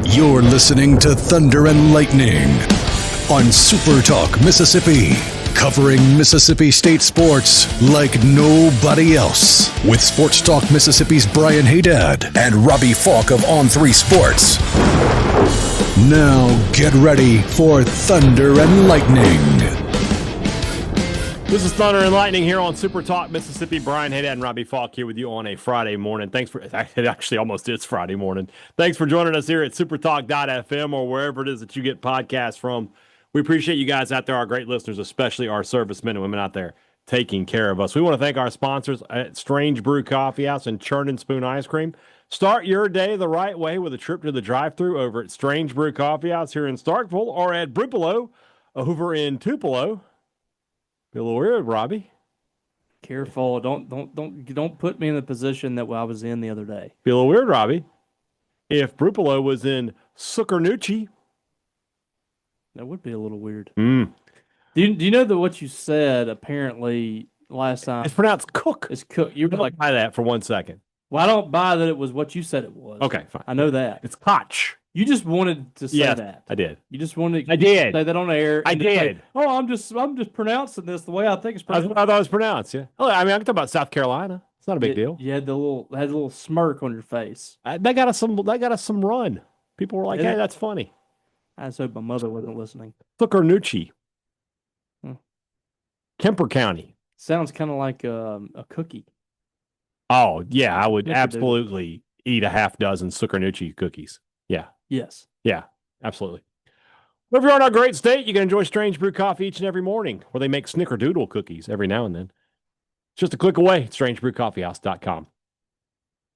You're listening to Thunder and Lightning on SuperTalk Mississippi, covering Mississippi State sports like nobody else. With Sports Talk Mississippi's Brian Hadad and Robbie Faulk of On3 Sports. Now get ready for Thunder and Lightning. This is Thunder and Lightning here on Super Talk Mississippi. Brian Hadad and Robbie Faulk here with you on a Friday morning. Thanks for, it actually almost is Friday morning. Thanks for joining us here at supertalk.fm or wherever it is that you get podcasts from. We appreciate you guys out there, our great listeners, especially our servicemen and women out there taking care of us. We want to thank our sponsors at Strange Brew Coffee House and Churn and Spoon Ice Cream. Start your day the right way with a trip to the drive-thru over at Strange Brew Coffee House here in Starkville or at Brupolo over in Tupelo. Be a little weird, Robbie. Careful. Don't put me in the position that I was in the other day. Be a little weird, Robbie. If Brupolo was in Suckernucci. That would be a little weird. Mm. Do you know that what you said apparently last time? It's pronounced Cook. It's Cook. You're like, buy that for 1 second. well, I don't buy that it was what you said it was. Okay, fine. I know that. It's Koch. You just wanted to say that. I did. You just wanted to I did. say that on air. I did. Say, oh, I'm just pronouncing this the way I think it's That's pronounced. what I thought it was pronounced, yeah. Oh, I mean, I can talk about South Carolina. It's not a big deal. You had a little smirk on your face. That got us some run. People were like, hey, that's funny. I just hope my mother wasn't listening. Suckernucci. Hmm. Kemper County. Sounds kind of like a cookie. Oh, yeah, I would Yes, absolutely eat a half dozen Suckernucci cookies. Yeah. Yes. Yeah, absolutely. If you're in our great state, you can enjoy Strange Brew Coffee each and every morning, where they make snickerdoodle cookies every now and then. Just a click away at strangebrewcoffeehouse.com.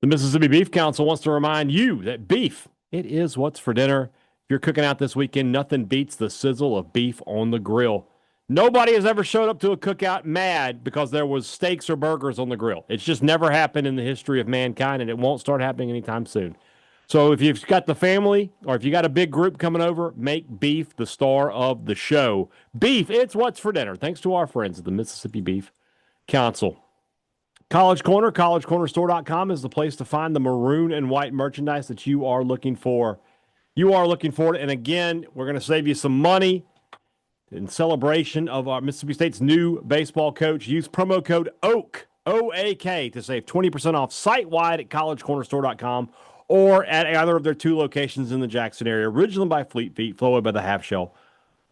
The Mississippi Beef Council wants to remind you that beef, it is what's for dinner. If you're cooking out this weekend, nothing beats the sizzle of beef on the grill. Nobody has ever showed up to a cookout mad because there was steaks or burgers on the grill. It's just never happened in the history of mankind, and it won't start happening anytime soon. So if you've got the family or if you got a big group coming over, make beef the star of the show. Beef, it's what's for dinner. Thanks to our friends at the Mississippi Beef Council. College Corner, collegecornerstore.com is the place to find the maroon and white merchandise that you are looking for. You are looking for it. And again, we're going to save you some money in celebration of our Mississippi State's new baseball coach. Use promo code OAK, O-A-K, to save 20% off site-wide at collegecornerstore.com. or at either of their two locations in the Jackson area, originally by Fleet Feet, Flowway by the Half Shell.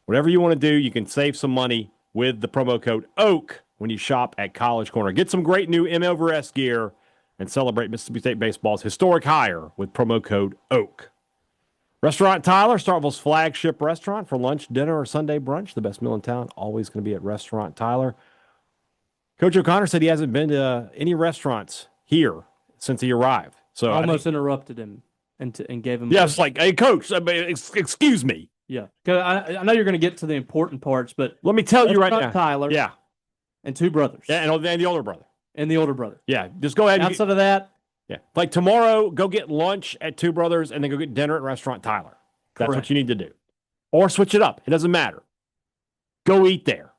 Whatever you want to do, you can save some money with the promo code OAK when you shop at College Corner. Get some great new M over S gear and celebrate Mississippi State baseball's historic hire with promo code OAK. Restaurant Tyler, Starkville's flagship restaurant for lunch, dinner, or Sunday brunch. The best meal in town, always going to be at Restaurant Tyler. Coach O'Connor said he hasn't been to any restaurants here since he arrived. So almost interrupted him and gave him. Yeah, it's like, hey, Coach, excuse me. Yeah, because I know you're going to get to the important parts, but let me tell you right now, Tyler. Yeah, and two brothers. Yeah, and the older brother. And the older brother. Yeah, just go ahead. Outside of that, yeah, like tomorrow, go get lunch at Two Brothers, and then go get dinner at Restaurant Tyler. That's correct. what you need to do, or switch it up. It doesn't matter. Go eat there.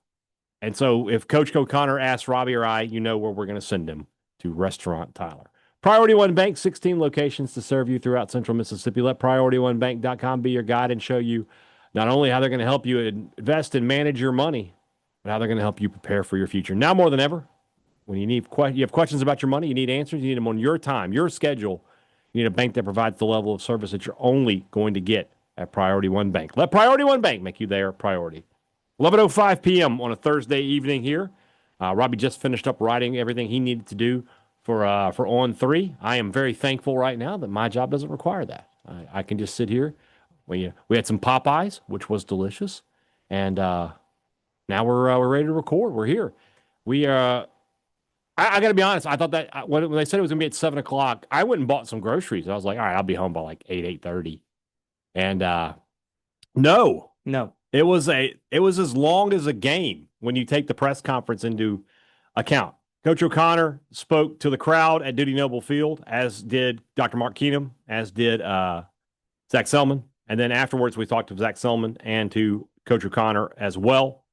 And so, if Coach O'Connor asks Robbie or I, you know where we're going to send him, to Restaurant Tyler. Priority One Bank, 16 locations to serve you throughout central Mississippi. Let PriorityOneBank.com be your guide and show you not only how they're going to help you invest and manage your money, but how they're going to help you prepare for your future. Now more than ever, when you have questions about your money, you need answers, you need them on your time, your schedule. You need a bank that provides the level of service that you're only going to get at Priority One Bank. Let Priority One Bank make you their priority. 11:05 p.m. on a Thursday evening here. Robbie just finished up writing everything he needed to do for On3. I am very thankful right now that my job doesn't require that. I can just sit here. We had some Popeyes, which was delicious, and now we're ready to record. We're here. I got to be honest. I thought that when they said it was going to be at 7 o'clock, I went and bought some groceries. I was like, all right, I'll be home by like 8:30. And no, it was as long as a game when you take the press conference into account. Coach O'Connor spoke to the crowd at Dudy Noble Field, as did Dr. Mark Keenum, as did Zach Selman. And then afterwards, we talked to Zach Selman and to Coach O'Connor as well.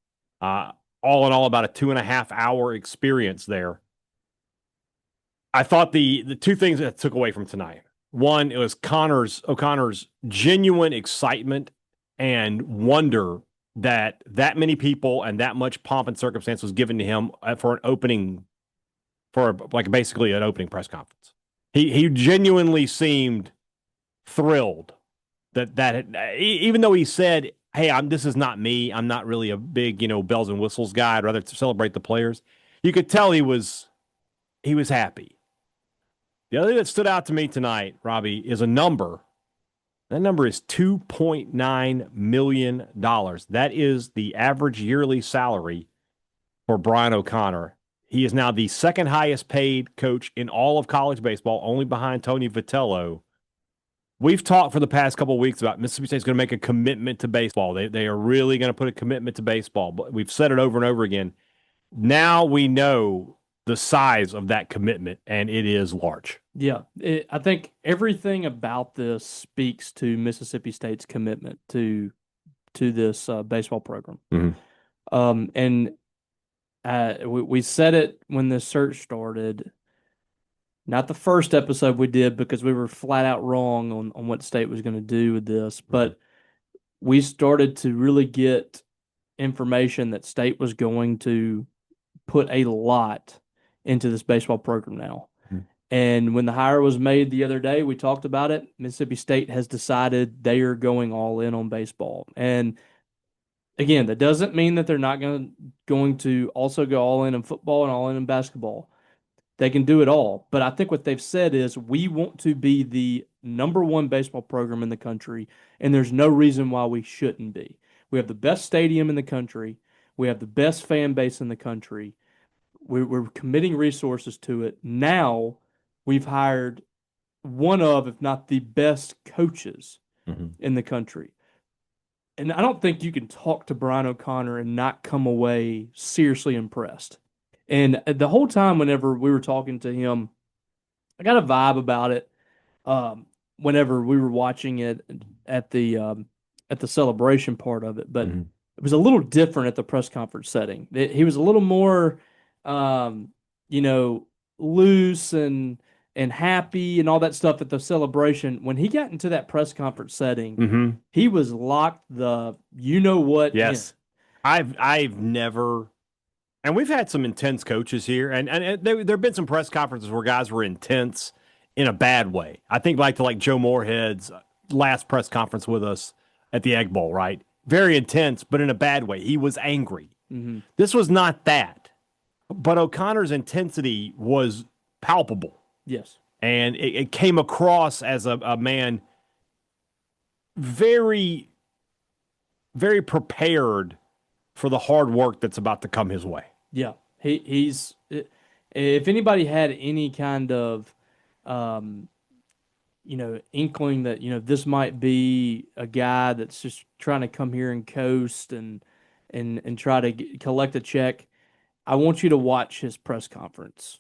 All in all, about a 2.5-hour experience there. I thought the two things that I took away from tonight. One, it was O'Connor's genuine excitement and wonder that many people and that much pomp and circumstance was given to him for an opening, basically an opening press conference. He genuinely seemed thrilled even though he said, "Hey, this is not me. I'm not really a big, bells and whistles guy. I'd rather celebrate the players." You could tell he was happy. The other thing that stood out to me tonight, Robbie, is a number. That number is $2.9 million. That is the average yearly salary for Brian O'Connor. He is now the second highest paid coach in all of college baseball, only behind Tony Vitello. We've talked for the past couple of weeks about Mississippi State's going to make a commitment to baseball. They are really going to put a commitment to baseball. But we've said it over and over again. Now we know the size of that commitment, and it is large. Yeah, I think everything about this speaks to Mississippi State's commitment to this baseball program. Mm-hmm. We said it when the search started. Not the first episode we did because we were flat out wrong on what State was going to do with this, but we started to really get information that State was going to put a lot into this baseball program now. Mm-hmm. And when the hire was made the other day, we talked about it. Mississippi State has decided they are going all in on baseball. And again, that doesn't mean that they're not going to also go all in football and all in basketball. They can do it all. But I think what they've said is we want to be the number one baseball program in the country, and there's no reason why we shouldn't be. We have the best stadium in the country. We have the best fan base in the country. We're committing resources to it. Now we've hired one of, if not the best coaches in the country. And I don't think you can talk to Brian O'Connor and not come away seriously impressed. And the whole time whenever we were talking to him, I got a vibe about it whenever we were watching it at the celebration part of it. But it was a little different at the press conference setting. He was a little more, loose and happy and all that stuff at the celebration. When he got into that press conference setting, he was locked what. Yes. In. I've never... And we've had some intense coaches here, and there have been some press conferences where guys were intense in a bad way. I think like Joe Moorhead's last press conference with us at the Egg Bowl, right? Very intense, but in a bad way. He was angry. Mm-hmm. This was not that. But O'Connor's intensity was palpable. Yes. And it came across as a man very, very prepared for the hard work that's about to come his way. Yeah, he's. If anybody had any kind of, inkling that this might be a guy that's just trying to come here and coast and try to collect a check, I want you to watch his press conference.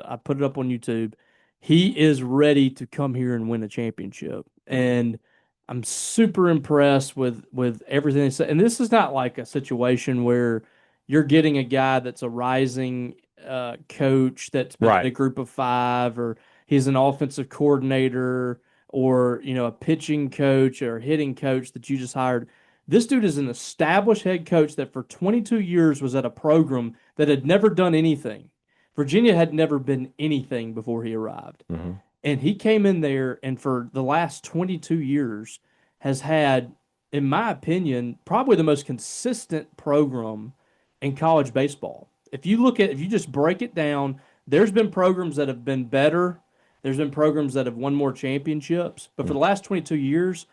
I put it up on YouTube. He is ready to come here and win a championship, and I'm super impressed with everything they said. And this is not like a situation where you're getting a guy that's a rising coach that's been in a group of five, or he's an offensive coordinator, or a pitching coach or hitting coach that you just hired. This dude is an established head coach that for 22 years was at a program that had never done anything. Virginia had never been anything before he arrived. Mm-hmm. And he came in there and for the last 22 years has had, in my opinion, probably the most consistent program in college baseball. If you just break it down, there's been programs that have been better. There's been programs that have won more championships. But for the last 22 years,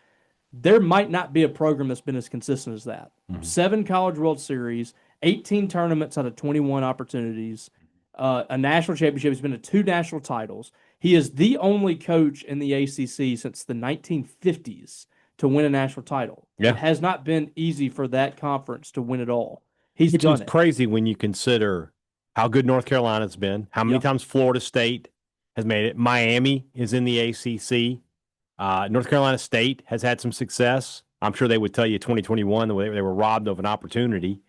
there might not be a program that's been as consistent as that. 7 College World Series, 18 tournaments out of 21 opportunities, a national championship. He's been to 2 national titles. He is the only coach in the ACC since the 1950s to win a national title. Yeah. It has not been easy for that conference to win it all. He's done it. It's crazy when you consider how good North Carolina's been, how many times Florida State has made it. Miami is in the ACC. North Carolina State has had some success. I'm sure they would tell you 2021, the way they were robbed of an opportunity.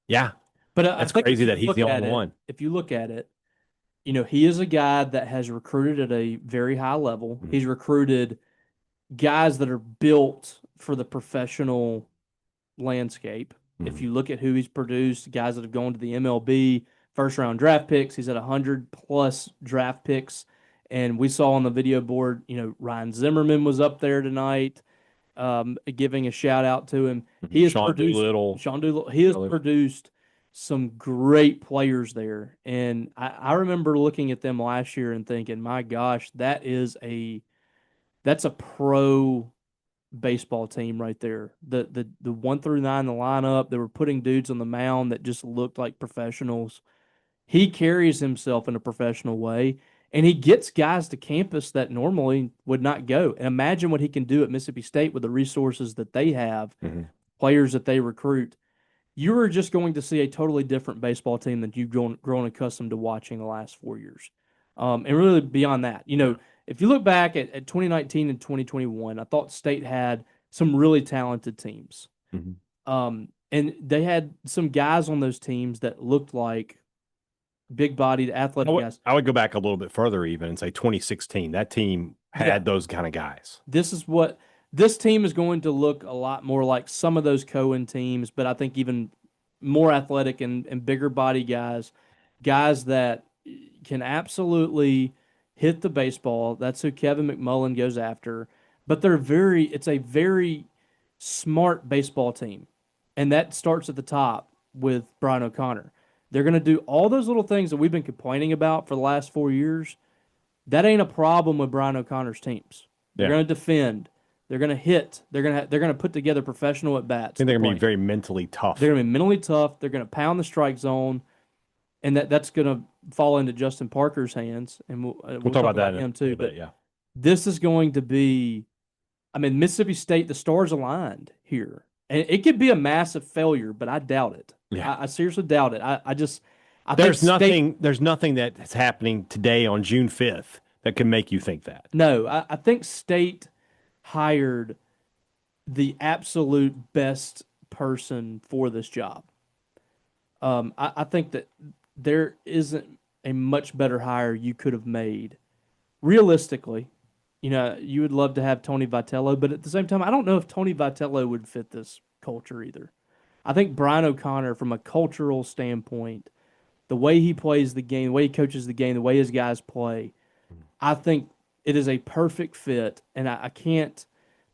Yeah. But that's crazy that he's the only one. If you look at it, he is a guy that has recruited at a very high level. He's recruited guys that are built for the professional landscape. If you look at who he's produced, guys that have gone to the MLB, first round draft picks, he's at 100 plus draft picks. And we saw on the video board, Ryan Zimmerman was up there tonight, giving a shout out to him. He has Sean produced Doolittle. Sean Doolittle. He has produced some great players there. And I remember looking at them last year and thinking, my gosh, that's a pro baseball team right there. The 1 through 9, the lineup, they were putting dudes on the mound that just looked like professionals. He carries himself in a professional way, and he gets guys to campus that normally would not go. And imagine what he can do at Mississippi State with the resources that they have, players that they recruit. You are just going to see a totally different baseball team than you've grown accustomed to watching the last 4 years. And really beyond that, if you look back at 2019 and 2021, I thought State had some really talented teams. And they had some guys on those teams that looked like big-bodied, athletic guys. I would go back a little bit further even and say 2016. That team had those kind of guys. This team is going to look a lot more like some of those Cohen teams, but I think even more athletic and bigger body guys that can absolutely hit the baseball. That's who Kevin McMullen goes after. But it's a very smart baseball team. And that starts at the top with Brian O'Connor. They're going to do all those little things that we've been complaining about for the last 4 years. That ain't a problem with Brian O'Connor's teams. They're going to defend. They're going to hit. They're going to put together professional at bats. I think they're going to be very mentally tough. They're going to be mentally tough. They're going to pound the strike zone, and that's going to fall into Justin Parker's hands. And we'll talk about that him too. But this is going to be, Mississippi State. The stars aligned here, and it could be a massive failure, but I doubt it. I seriously doubt it. There's nothing that's happening today on June 5th that can make you think that. No, I think State hired the absolute best person for this job. I think that there isn't a much better hire you could have made. Realistically, you would love to have Tony Vitello, but at the same time, I don't know if Tony Vitello would fit this culture either. I think Brian O'Connor, from a cultural standpoint, the way he plays the game, the way he coaches the game, the way his guys play, I think it is a perfect fit, and I can't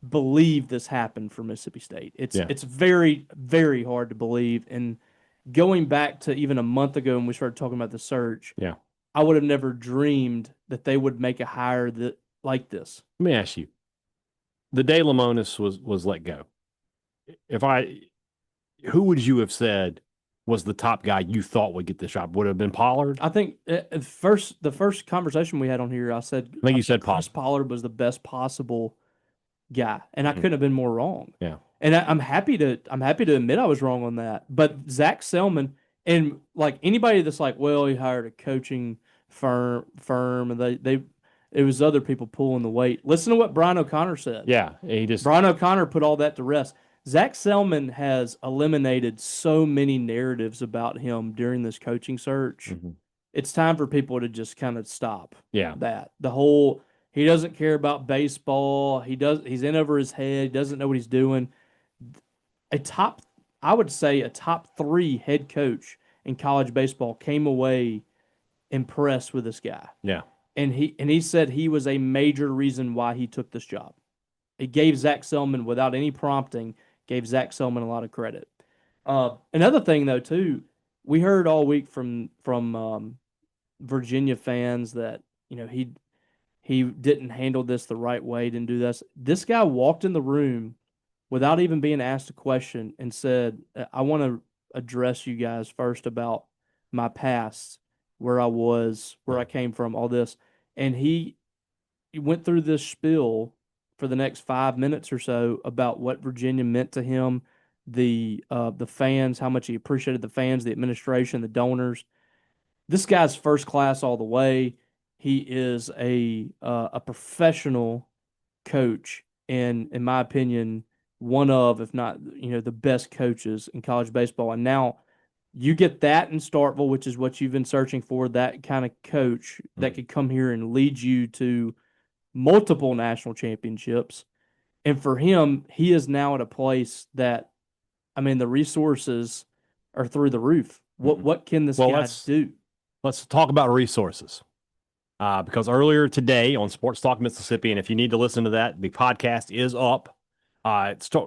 believe this happened for Mississippi State. It's very, very hard to believe. And going back to even a month ago when we started talking about the search, I would have never dreamed that they would make a hire like this. Let me ask you, the day Lamonis was let go, who would you have said was the top guy you thought would get this job? Would it have been Pollard? I think the first conversation we had on here, I think you said Chris Pollard was the best possible guy, and I couldn't have been more wrong. Yeah, and I'm happy to admit I was wrong on that. But Zach Selman, and like anybody that's like, well, he hired a coaching firm, and it was other people pulling the weight. Listen to what Brian O'Connor said. Yeah, Brian O'Connor put all that to rest. Zach Selman has eliminated so many narratives about him during this coaching search. It's time for people to just kind of stop. That the whole he doesn't care about baseball. He's in over his head. He doesn't know what he's doing. I would say a top 3 head coach in college baseball came away impressed with this guy. Yeah, and he said he was a major reason why he took this job. He gave Zach Selman, without any prompting, gave Zach Selman a lot of credit. Another thing, though, too, we heard all week from Virginia fans that he didn't handle this the right way, didn't do this. This guy walked in the room without even being asked a question and said, I want to address you guys first about my past, where I was, where I came from, all this. And he went through this spiel for the next 5 minutes or so about what Virginia meant to him, the fans, how much he appreciated the fans, the administration, the donors. This guy's first class all the way. He is a professional coach, and in my opinion, one of, if not, the best coaches in college baseball. And now You get that in Starkville, which is what you've been searching for, that kind of coach that could come here and lead you to multiple national championships. And for him, he is now at a place that, I mean, the resources are through the roof. What can this guy do? Let's talk about resources. Because earlier today on Sports Talk Mississippi, and if you need to listen to that, the podcast is up.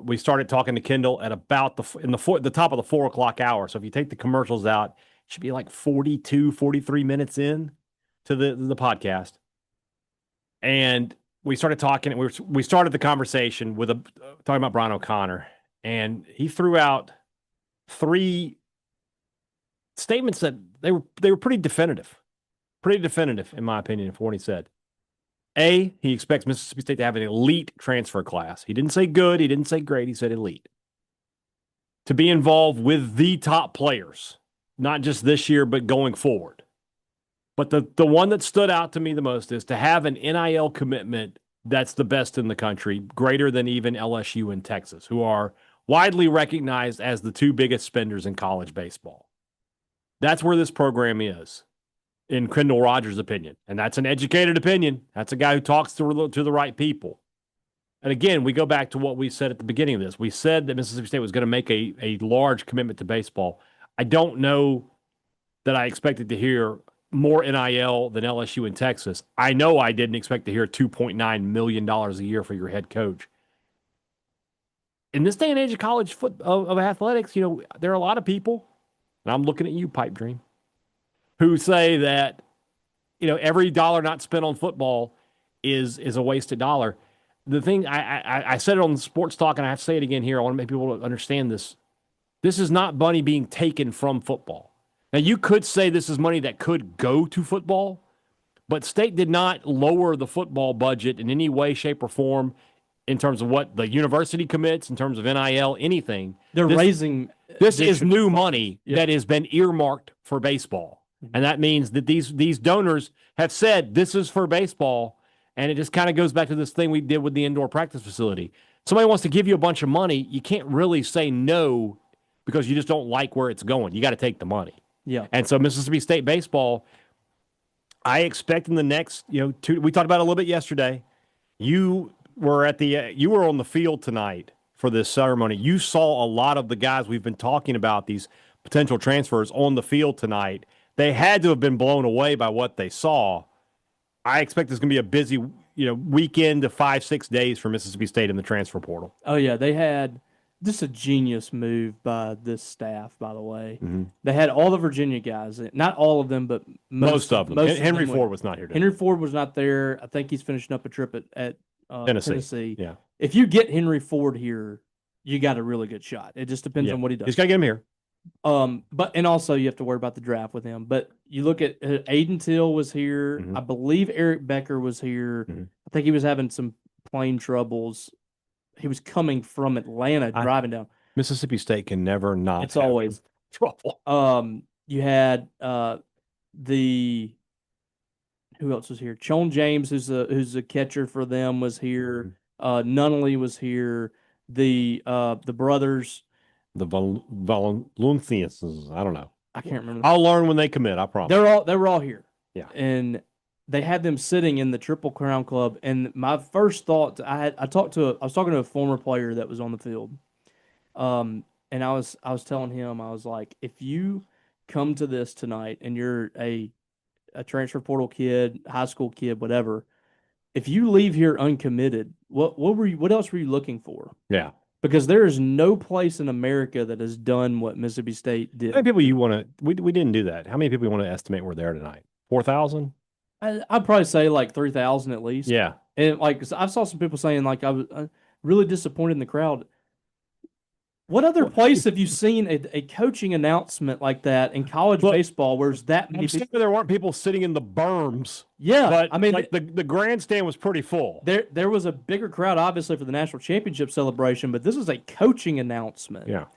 We started talking to Kendall at about the top of the 4 o'clock hour. So if you take the commercials out, it should be like 42, 43 minutes in to the podcast. And we started talking. We started the conversation with talking about Brian O'Connor, and he threw out 3 statements that they were pretty definitive in my opinion for what he said. A, he expects Mississippi State to have an elite transfer class. He didn't say good. He didn't say great. He said elite. To be involved with the top players, not just this year, but going forward. But the one that stood out to me the most is to have an NIL commitment that's the best in the country, greater than even LSU and Texas, who are widely recognized as the 2 biggest spenders in college baseball. That's where this program is, in Kendall Rogers' opinion. And that's an educated opinion. That's a guy who talks to the right people. And again, we go back to what we said at the beginning of this. We said that Mississippi State was going to make a large commitment to baseball. I don't know that I expected to hear more NIL than LSU and Texas. I know I didn't expect to hear $2.9 million a year for your head coach. In this day and age of college of athletics, there are a lot of people, and I'm looking at you, Pipe Dream, who say that, every dollar not spent on football is a wasted dollar. The thing, I said it on the Sports Talk, and I have to say it again here. I want to make people understand this. This is not money being taken from football. Now, you could say this is money that could go to football, but State did not lower the football budget in any way, shape, or form in terms of what the university commits, in terms of NIL, anything. They're raising. This is new money that has been earmarked for baseball. And that means that these donors have said this is for baseball, and it just kind of goes back to this thing we did with the indoor practice facility. Somebody wants to give you a bunch of money, you can't really say no because you just don't like where it's going. You got to take the money. Yeah. And so Mississippi State baseball, I expect in the next, we talked about it a little bit yesterday. You were on the field tonight for this ceremony. You saw a lot of the guys we've been talking about, these potential transfers, on the field tonight. They had to have been blown away by what they saw. I expect there's going to be a busy, weekend to 5-6 days for Mississippi State in the transfer portal. Oh, yeah. They had just a genius move by this staff, by the way. Mm-hmm. They had all the Virginia guys. Not all of them, but most of them. Henry Ford was not here today. Henry Ford was not there. I think he's finishing up a trip at Tennessee. Yeah. If you get Henry Ford here, you got a really good shot. It just depends on what he does. He's got to get him here. And also you have to worry about the draft with him. But you look at Aiden Till was here. Mm-hmm. I believe Eric Becker was here. Mm-hmm. I think he was having some plane troubles. He was coming from Atlanta, driving down. Mississippi State can never not. It's always trouble. You had who else was here? Chone James, who's a catcher for them, was here. Nunnally was here. The brothers. The Valencians, I don't know. I can't remember. I'll learn when they commit, I promise. They were all here. Yeah. And they had them sitting in the Triple Crown Club. And my first thought, I was talking to a former player that was on the field. And I was telling him, I was like, if you come to this tonight and you're a transfer portal kid, high school kid, whatever, if you leave here uncommitted, what else were you looking for? Yeah. Because there is no place in America that has done what Mississippi State did. How many people you want to? We didn't do that. How many people you want to estimate were there tonight? 4,000? I'd probably say like 3,000 at least. Yeah. And I saw some people saying like I was really disappointed in the crowd. What other place have you seen a coaching announcement like that in college baseball where that many people? There weren't people sitting in the berms. Yeah, but I mean, like the grandstand was pretty full. There was a bigger crowd, obviously, for the national championship celebration, but this was a coaching announcement. Yeah,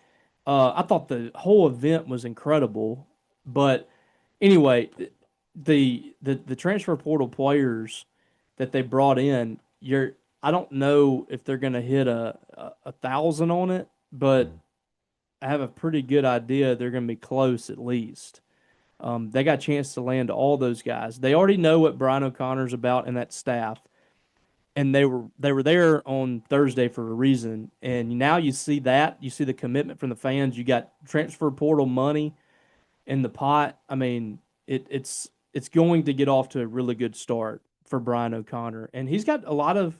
I thought the whole event was incredible. But anyway, the transfer portal players that they brought in, I don't know if they're going to hit a 1,000 on it. But have a pretty good idea they're going to be close at least. They got a chance to land all those guys. They already know what Brian O'Connor's about and that staff, and they were there on Thursday for a reason. And now you see that, you see the commitment from the fans. You got transfer portal money in the pot. I mean, it's going to get off to a really good start for Brian O'Connor, and he's got a lot of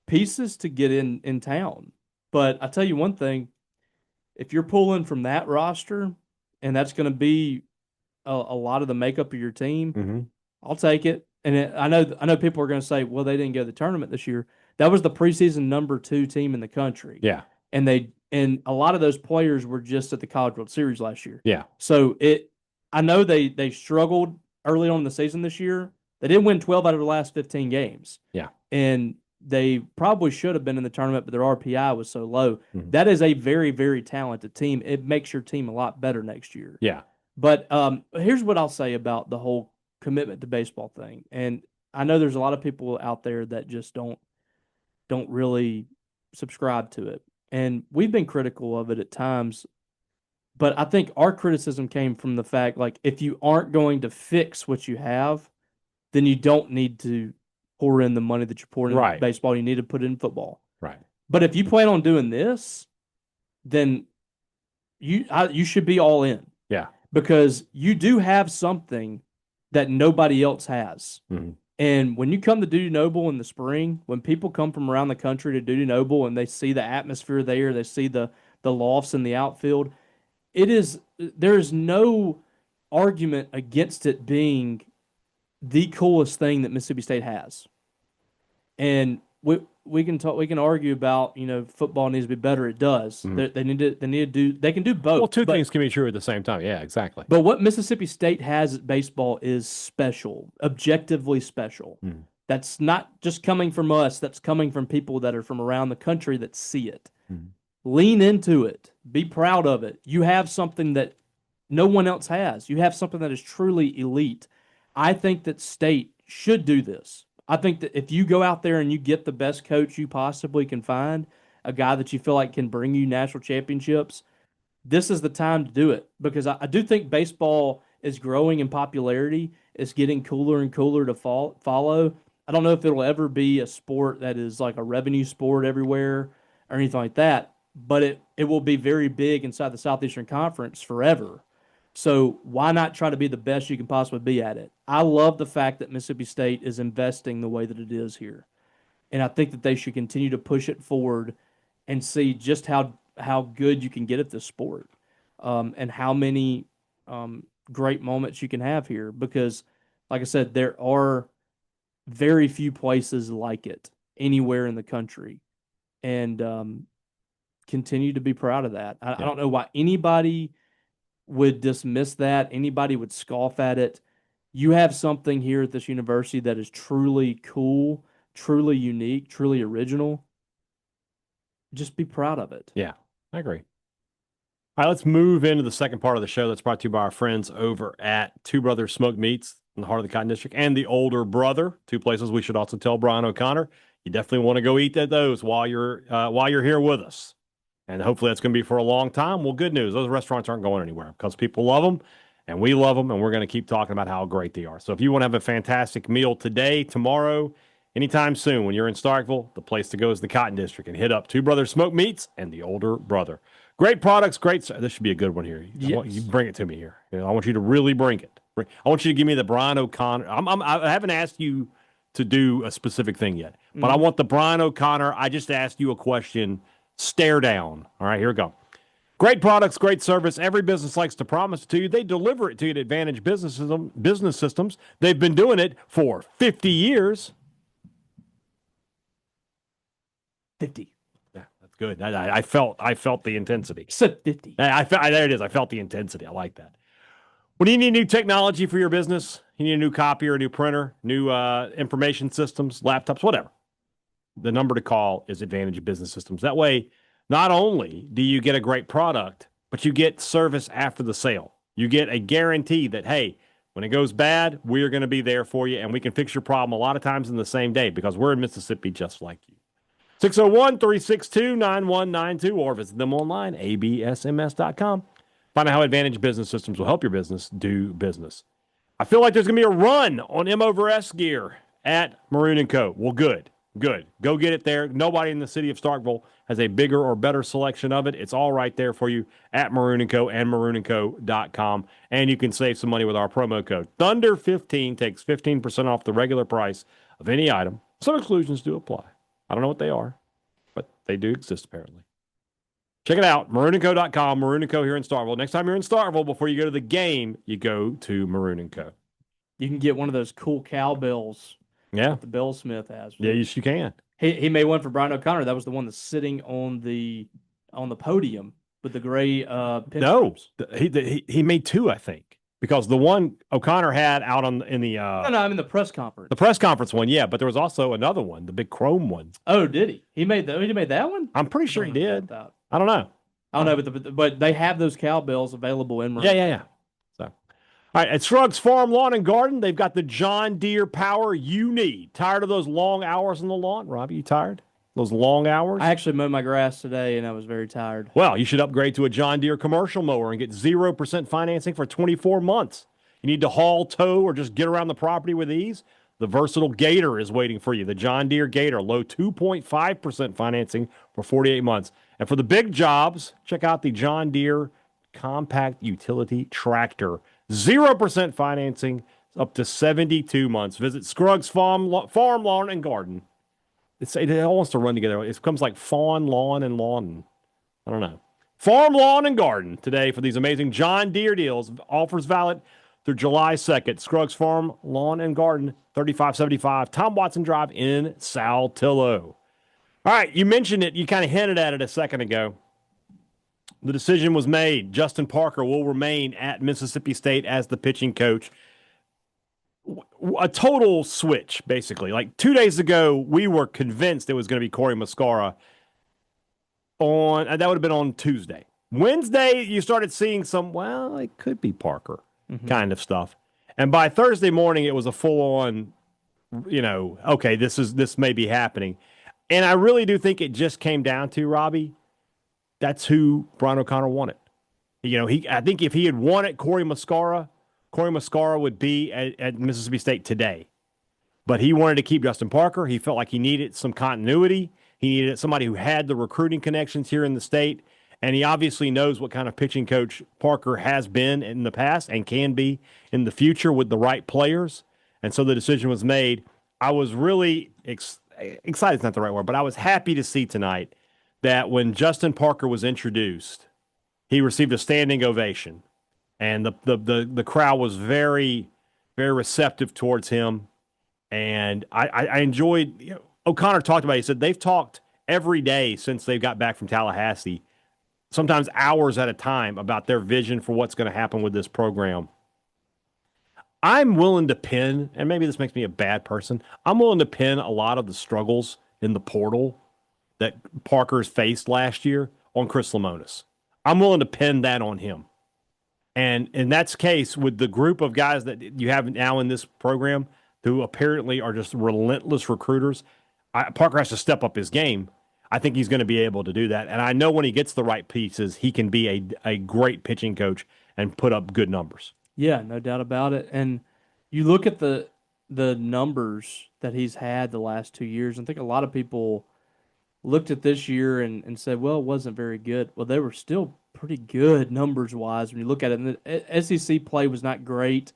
pieces to get in town. But I tell you one thing, if you're pulling from that roster, and that's going to be a lot of the makeup of your team, I'll take it. And I know people are going to say, well, they didn't go to the tournament this year. That was the preseason number 2 team in the country. Yeah. And a lot of those players were just at the College World Series last year. Yeah. So I know they struggled early on in the season this year. They didn't win 12 out of the last 15 games. Yeah. And they probably should have been in the tournament, but their RPI was so low. That is a very, very talented team. It makes your team a lot better next year. Yeah. But here's what I'll say about the whole commitment to baseball thing. And I know there's a lot of people out there that just don't really subscribe to it. And we've been critical of it at times. But I think our criticism came from the fact, like, if you aren't going to fix what you have, then you don't need to pour in the money that you're pouring into baseball. You need to put it in football. Right. But if you plan on doing this, then you should be all in. Yeah. Because you do have something that nobody else has. And when you come to Duty Noble in the spring, when people come from around the country to Duty Noble and they see the atmosphere there, they see the lofts in the outfield, there is no argument against it being the coolest thing that Mississippi State has. And we can argue about, football needs to be better. It does. They can do both. Well, two things can be true at the same time. Yeah, exactly. But what Mississippi State has at baseball is special, objectively special. That's not just coming from us. That's coming from people that are from around the country that see it. Lean into it. Be proud of it. You have something that no one else has. You have something that is truly elite. I think that State should do this. I think that if you go out there and you get the best coach you possibly can find, a guy that you feel like can bring you national championships, this is the time to do it. Because I do think baseball is growing in popularity. It's getting cooler and cooler to follow. I don't know if it'll ever be a sport that is like a revenue sport everywhere or anything like that, but it will be very big inside the Southeastern Conference forever. So why not try to be the best you can possibly be at it? I love the fact that Mississippi State is investing the way that it is here. And I think that they should continue to push it forward and see just how good you can get at this sport, and how many great moments you can have here. Because, like I said, there are very few places like it anywhere in the country. And continue to be proud of that. I don't know why anybody would dismiss that. Anybody would scoff at it. You have something here at this university that is truly cool, truly unique, truly original. Just be proud of it. Yeah, I agree. All right, let's move into the second part of the show that's brought to you by our friends over at Two Brothers Smoked Meats in the heart of the Cotton District and the Older Brother, two places we should also tell Brian O'Connor. You definitely want to go eat at those while you're here with us. And hopefully that's going to be for a long time. Well, good news. Those restaurants aren't going anywhere because people love them and we love them, and we're going to keep talking about how great they are. So if you want to have a fantastic meal today, tomorrow, anytime soon, when you're in Starkville, the place to go is the Cotton District, and hit up Two Brothers Smoked Meats and the Older Brother. Great products, this should be a good one here. Yes. You bring it to me here. I want you to really bring it. I want you to give me the Brian O'Connor. I haven't asked you to do a specific thing yet, but I want the Brian O'Connor. I just asked you a question. Stare down. All right, here we go. Great products, great service. Every business likes to promise it to you. They deliver it to you at Advantage Business Systems. They've been doing it for 50 years. 50. Yeah, that's good. I felt the intensity. Said 50. There it is. I felt the intensity. I like that. When you need new technology for your business, you need a new copier, a new printer, new information systems, laptops, whatever. The number to call is Advantage Business Systems. That way, not only do you get a great product, but you get service after the sale. You get a guarantee that, hey, when it goes bad, we're going to be there for you, and we can fix your problem a lot of times in the same day because we're in Mississippi just like you. 601-362-9192 or visit them online, absms.com. Find out how Advantage Business Systems will help your business do business. I feel like there's going to be a run on M over S gear at Maroon & Co. Well, good. Go get it there. Nobody in the city of Starkville has a bigger or better selection of it. It's all right there for you at Maroon & Co. and maroonandco.com. And you can save some money with our promo code. Thunder15 takes 15% off the regular price of any item. Some exclusions do apply. I don't know what they are, but they do exist apparently. Check it out, maroonandco.com, Maroon & Co. here in Starkville. Next time you're in Starkville, before you go to the game, you go to Maroon & Co. You can get one of those cool cowbells. Yeah. That the Bellsmith has. Yeah, you can. He made one for Brian O'Connor. That was the one that's sitting on the podium with the gray pin stripes. No, he made two, I think. Because the one O'Connor had out in the I mean the press conference. The press conference one, yeah, but there was also another one, the big chrome one. Oh, did he? He made that one? I'm pretty sure he did. I don't know. But they have those cowbells available in Maroon. Yeah. So, all right, at Scruggs Farm Lawn and Garden, they've got the John Deere power you need. Tired of those long hours on the lawn, Robbie? You tired? Those long hours? I actually mowed my grass today, and I was very tired. Well, you should upgrade to a John Deere commercial mower and get 0% financing for 24 months. You need to haul, tow, or just get around the property with ease? The versatile Gator is waiting for you. The John Deere Gator, low 2.5% financing for 48 months. And for the big jobs, check out the John Deere Compact Utility Tractor. 0% financing up to 72 months. Visit Scruggs Farm Lawn and Garden. It all wants to run together. It becomes like Fawn, Lawn, and Lawn. I don't know. Farm, Lawn, and Garden today for these amazing John Deere deals. Offers valid through July 2nd. Scruggs Farm, Lawn, and Garden, 3575 Tom Watson Drive in Saltillo. All right, you mentioned it. You kind of hinted at it a second ago. The decision was made. Justin Parker will remain at Mississippi State as the pitching coach. A total switch, basically. Like 2 days ago, we were convinced it was going to be Corey Muscara. That would have been on Tuesday. Wednesday, you started seeing some, it could be Parker kind of stuff. And by Thursday morning, it was a full-on, okay, this may be happening. And I really do think it just came down to, Robbie, that's who Brian O'Connor wanted. I think if he had wanted Corey Muscara would be at Mississippi State today. But he wanted to keep Justin Parker. He felt like he needed some continuity. He needed somebody who had the recruiting connections here in the state. And he obviously knows what kind of pitching coach Parker has been in the past and can be in the future with the right players. And so the decision was made. I was really excited is not the right word, but I was happy to see tonight that when Justin Parker was introduced, he received a standing ovation. And the crowd was very, very receptive towards him. And I enjoyed, O'Connor talked about it. He said they've talked every day since they got back from Tallahassee, sometimes hours at a time, about their vision for what's going to happen with this program. I'm willing to pin, and maybe this makes me a bad person, I'm willing to pin a lot of the struggles in the portal that Parker's faced last year on Chris Lemonis. I'm willing to pin that on him. And in that case, with the group of guys that you have now in this program who apparently are just relentless recruiters, Parker has to step up his game. I think he's going to be able to do that. And I know when he gets the right pieces, he can be a great pitching coach and put up good numbers. Yeah, no doubt about it. And you look at the numbers that he's had the last 2 years, and I think a lot of people looked at this year and said, well, it wasn't very good. Well, they were still pretty good numbers-wise when you look at it. And the SEC play was not great.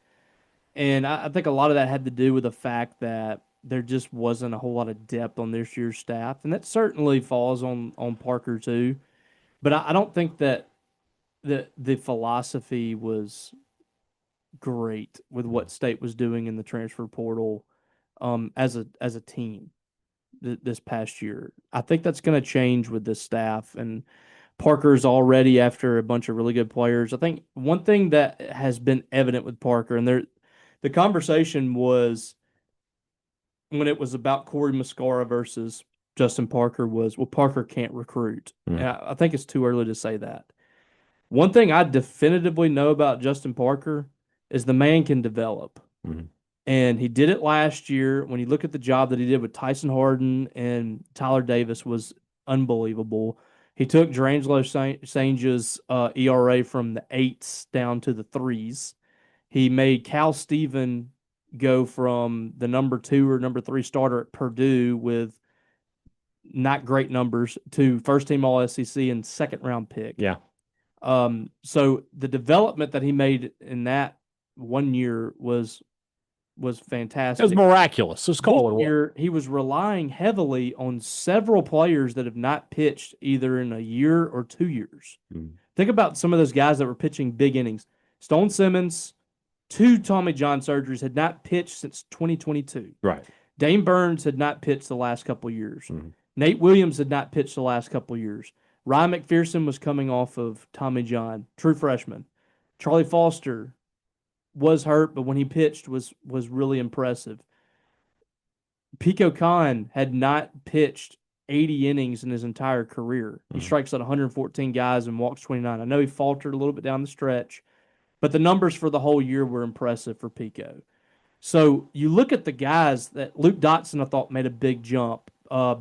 And I think a lot of that had to do with the fact that there just wasn't a whole lot of depth on this year's staff. And that certainly falls on Parker too. But I don't think that the philosophy was great with what State was doing in the transfer portal as a team this past year. I think that's going to change with this staff. And Parker's already after a bunch of really good players. I think one thing that has been evident with Parker, and the conversation was when it was about Corey Muscara versus Justin Parker was, well, Parker can't recruit. And I think it's too early to say that. One thing I definitively know about Justin Parker is the man can develop. And he did it last year. When you look at the job that he did with Tyson Harden and Tyler Davis was unbelievable. He took Drangelo Sange's ERA from the 8s down to the 3s. He made Cal Steven go from the number 2 or number 3 starter at Purdue with not great numbers to first team All SEC and second round pick. Yeah. So the development that he made in that 1 year was fantastic. It was miraculous. Let's call it. This year, he was relying heavily on several players that have not pitched either in a year or 2 years. Think about some of those guys that were pitching big innings. Stone Simmons, 2 Tommy John surgeries, had not pitched since 2022. Right. Dane Burns had not pitched the last couple of years. Nate Williams had not pitched the last couple of years. Ryan McPherson was coming off of Tommy John, true freshman. Charlie Foster was hurt, but when he pitched was really impressive. Pico Khan had not pitched 80 innings in his entire career. He strikes out 114 guys and walks 29. I know he faltered a little bit down the stretch, but the numbers for the whole year were impressive for Pico. So you look at the guys that Luke Dotson, I thought, made a big jump.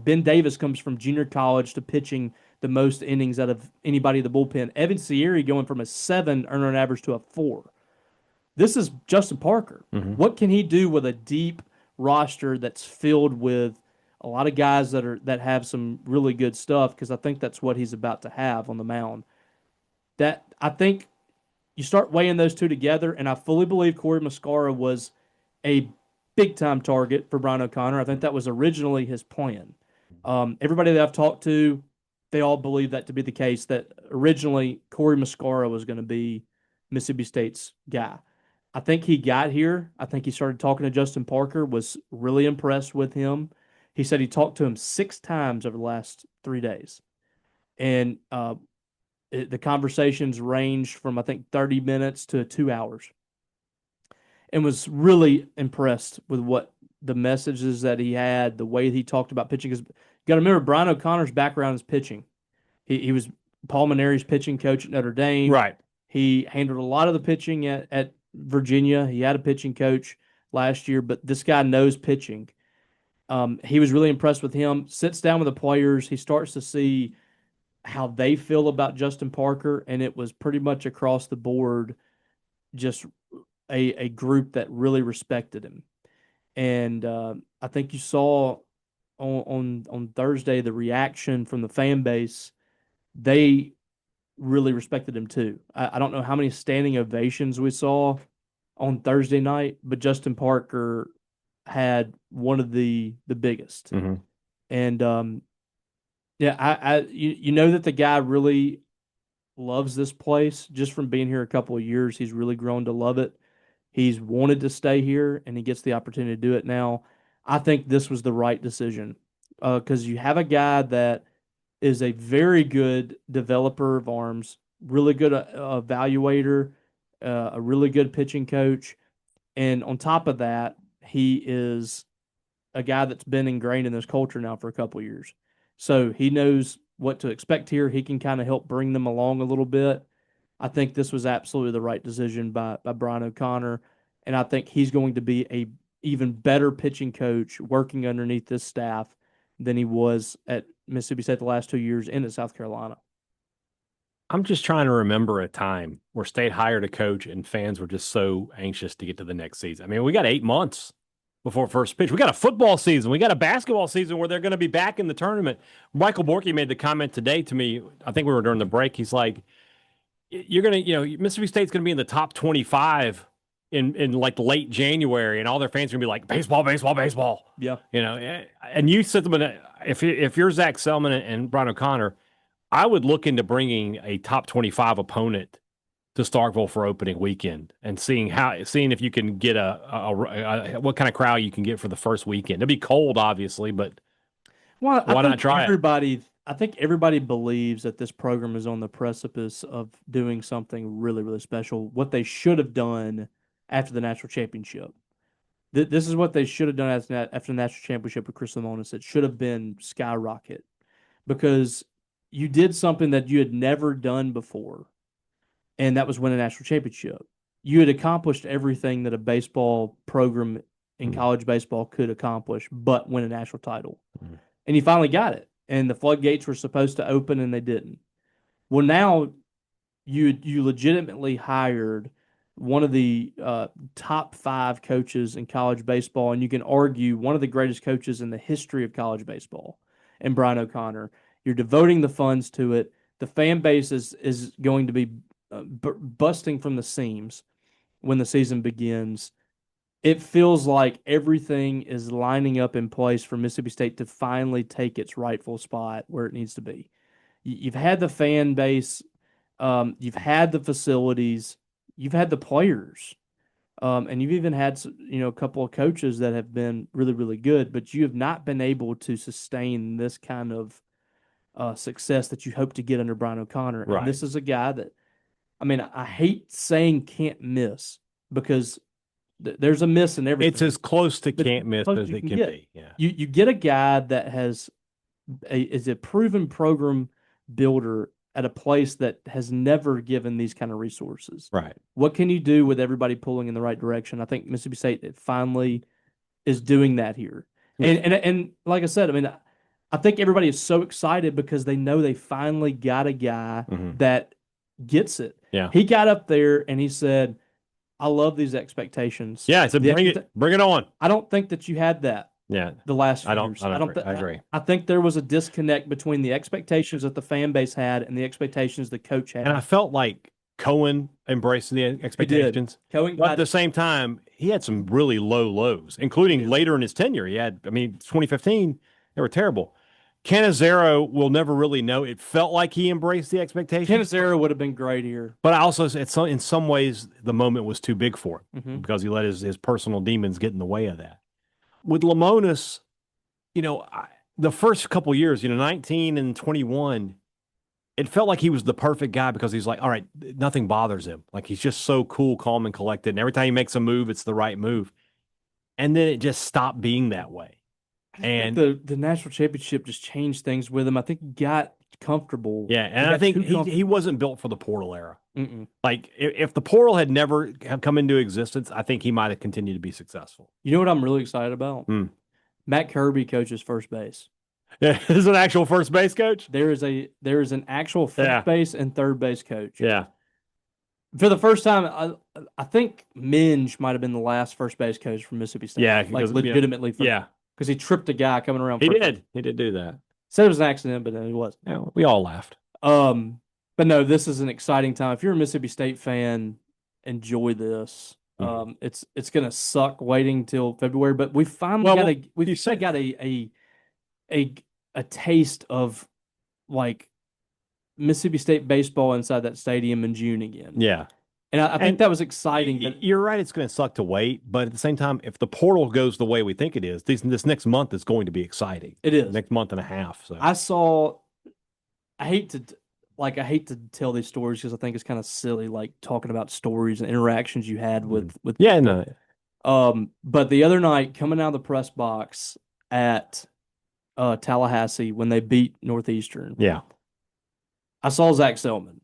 Ben Davis comes from junior college to pitching the most innings out of anybody in the bullpen. Evan Sierra going from a 7 earner average to a 4. This is Justin Parker. What can he do with a deep roster that's filled with a lot of guys that have some really good stuff? Because I think that's what he's about to have on the mound. That I think you start weighing those two together, and I fully believe Corey Muscara was a big-time target for Brian O'Connor. I think that was originally his plan. Everybody that I've talked to, they all believe that to be the case, that originally Corey Muscara was going to be Mississippi State's guy. I think he got here. I think he started talking to Justin Parker, was really impressed with him. He said he talked to him 6 times over the last 3 days. And the conversations ranged from, I think, 30 minutes to 2 hours. And was really impressed with what the messages that he had, the way he talked about pitching. Because you got to remember, Brian O'Connor's background is pitching. He was Paul Maneri's pitching coach at Notre Dame. Right. He handled a lot of the pitching at Virginia. He had a pitching coach last year, but this guy knows pitching. He was really impressed with him. Sits down with the players. He starts to see how they feel about Justin Parker, and it was pretty much across the board just a group that really respected him. And I think you saw on Thursday the reaction from the fan base. They really respected him too. I don't know how many standing ovations we saw on Thursday night, but Justin Parker had one of the biggest. And you know that the guy really loves this place just from being here a couple of years. He's really grown to love it. He's wanted to stay here, and he gets the opportunity to do it now. I think this was the right decision because you have a guy that is a very good developer of arms, really good evaluator, a really good pitching coach. And on top of that, he is a guy that's been ingrained in this culture now for a couple of years. So he knows what to expect here. He can kind of help bring them along a little bit. I think this was absolutely the right decision by Brian O'Connor. And I think he's going to be a even better pitching coach working underneath this staff than he was at Mississippi State the last 2 years and at South Carolina. I'm just trying to remember a time where State hired a coach and fans were just so anxious to get to the next season. I mean, we got 8 months before first pitch. We got a football season. We got a basketball season where they're going to be back in the tournament. Michael Borky made the comment today to me. I think we were during the break. He's like, you're going to, Mississippi State's going to be in the top 25 in like late January, and all their fans are going to be like, baseball, baseball, baseball. Yeah. And you said them, if you're Zach Selman and Brian O'Connor, I would look into bringing a top 25 opponent to Starkville for opening weekend and seeing if you can get what kind of crowd you can get for the first weekend. It'll be cold, obviously, but why not try it? I think everybody believes that this program is on the precipice of doing something really, really special. What they should have done after the national championship. This is what they should have done after the national championship with Chris Lemonis. It should have been skyrocket because you did something that you had never done before, and that was win a national championship. You had accomplished everything that a baseball program in college baseball could accomplish but win a national title. And he finally got it. And the floodgates were supposed to open and they didn't. Well, now you legitimately hired one of the top 5 coaches in college baseball, and you can argue one of the greatest coaches in the history of college baseball, and Brian O'Connor. You're devoting the funds to it. The fan base is going to be busting from the seams when the season begins. It feels like everything is lining up in place for Mississippi State to finally take its rightful spot where it needs to be. You've had the fan base, you've had the facilities, you've had the players, and you've even had a couple of coaches that have been really, really good, but you have not been able to sustain this kind of success that you hope to get under Brian O'Connor. Right. And this is a guy that, I hate saying can't miss because there's a miss in everything. It's as close to can't miss as it can be. Yeah. You get a guy that is a proven program builder at a place that has never given these kind of resources. Right. What can you do with everybody pulling in the right direction? I think Mississippi State finally is doing that here. And like I said, I think everybody is so excited because they know they finally got a guy that gets it. Yeah. He got up there and he said, I love these expectations. Yeah, it's bring it on. I don't think that you had that. Yeah, the last few years. I agree. I think there was a disconnect between the expectations that the fan base had and the expectations the coach had. And I felt like Cohen embraced the expectations. Cohen, but at the same time, he had some really low lows, including later in his tenure. He had, 2015, they were terrible. Cannizzaro will never really know. It felt like he embraced the expectations. Cannizzaro would have been great here. But I also, in some ways, the moment was too big for him because he let his personal demons get in the way of that. With Lemonis, the first couple years, 19 and 21, it felt like he was the perfect guy because he's like, all right, nothing bothers him. Like he's just so cool, calm, and collected. And every time he makes a move, it's the right move. And then it just stopped being that way. And the national championship just changed things with him. I think he got comfortable. Yeah, and I think he wasn't built for the portal era. Like if the portal had never come into existence, I think he might have continued to be successful. You know what I'm really excited about? Matt Kirby coaches first base. Yeah, is an actual first base coach. There is an actual first base and third base coach. Yeah. For the first time, I think Minge might have been the last first base coach from Mississippi State. Yeah, legitimately. Because he tripped a guy coming around. He did do that. Said it was an accident, but it wasn't. Yeah, we all laughed. But no, this is an exciting time. If you're a Mississippi State fan, enjoy this. It's gonna suck waiting till February, but we finally got a taste of like Mississippi State baseball inside that stadium in June again. Yeah. And I think that was exciting. You're right. It's going to suck to wait. But at the same time, if the portal goes the way we think it is, this next month is going to be exciting. It is. Next month and a half. So I hate to tell these stories because I think it's kind of silly, like talking about stories and interactions you had with yeah, no. But the other night, coming out of the press box at Tallahassee when they beat Northeastern. Yeah. I saw Zach Selman.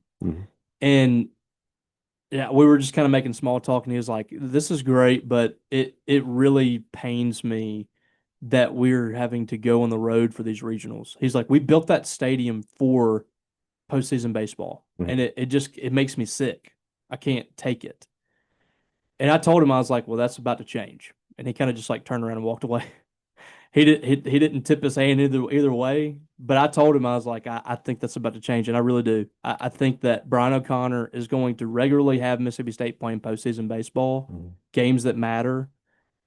And yeah, we were just kind of making small talk, and he was like, this is great, but it really pains me that we're having to go on the road for these regionals. He's like, we built that stadium for postseason baseball, and it makes me sick. I can't take it. And I told him, I was like, well, that's about to change. And he kind of just like turned around and walked away. He didn't tip his hand either way, but I told him, I was like, I think that's about to change, and I really do. I think that Brian O'Connor is going to regularly have Mississippi State playing postseason baseball, games that matter,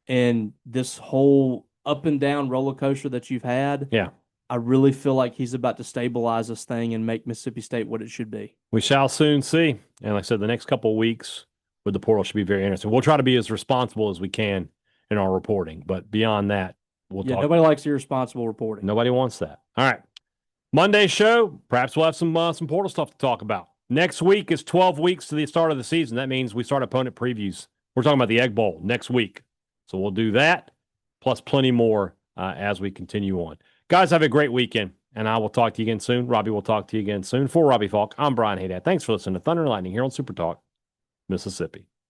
and this whole up and down roller coaster that you've had. Yeah, I really feel like he's about to stabilize this thing and make Mississippi State what it should be. We shall soon see. And like I said, the next couple of weeks with the portal should be very interesting. We'll try to be as responsible as we can in our reporting, but beyond that, we'll talk. Nobody likes irresponsible reporting. Nobody wants that. All right. Monday's show, perhaps we'll have some portal stuff to talk about. Next week is 12 weeks to the start of the season. That means we start opponent previews. We're talking about the Egg Bowl next week. So we'll do that, plus plenty more as we continue on. Guys, have a great weekend, and I will talk to you again soon. Robbie will talk to you again soon. For Robbie Faulk, I'm Brian Hadad. Thanks for listening to Thunder and Lightning here on SuperTalk, Mississippi.